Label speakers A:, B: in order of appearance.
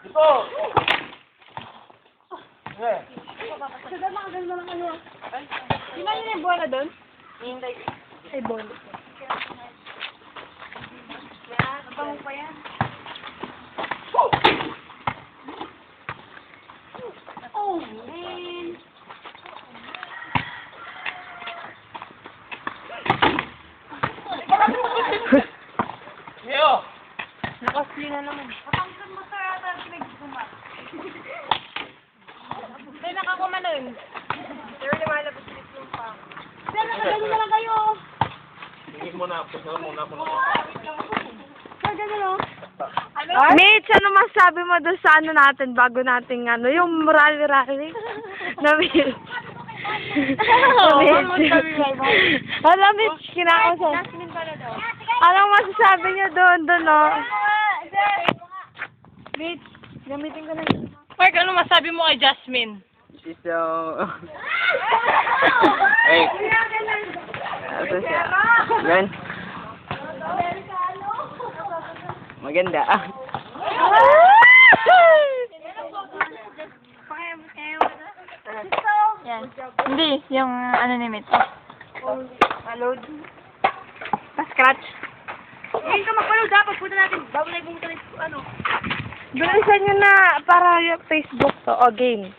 A: Ito!
B: Sada makaganda ng ano. Di ba yun yung bola doon? Ay, bola. Nabango pa yan. Oh, man.
A: Leo!
B: Nakasli na naman. Patangkan mo sa yata pinag-gumat. Hindi nakakumanon. Pero lumalabas ulit yung pa. Sir, nakagano na lang kayo.
A: Tingin mo na, pusa muna ako na.
B: Sir, gano'n o.
C: Mitch, ano masabi mo doon sa ano natin, bago nating ano, yung rally na Mitch. Ano, Mitch, kinakausap.
B: Jasmine pala daw.
C: Anong masasabi niyo doon, no?
B: Mitch, gamitin ko na.
D: Mark, ano masabi mo kay Jasmine?
E: She's so... Hey. Asa siya? Yan. Maganda.
B: Yan. Hindi, yung ano ni Mitch. Load. Pa-scratch. Hindi ka mag-load dapat. Punta natin. Bago na yung ano.
C: Bilisan niyo na para yung Facebook to, o game.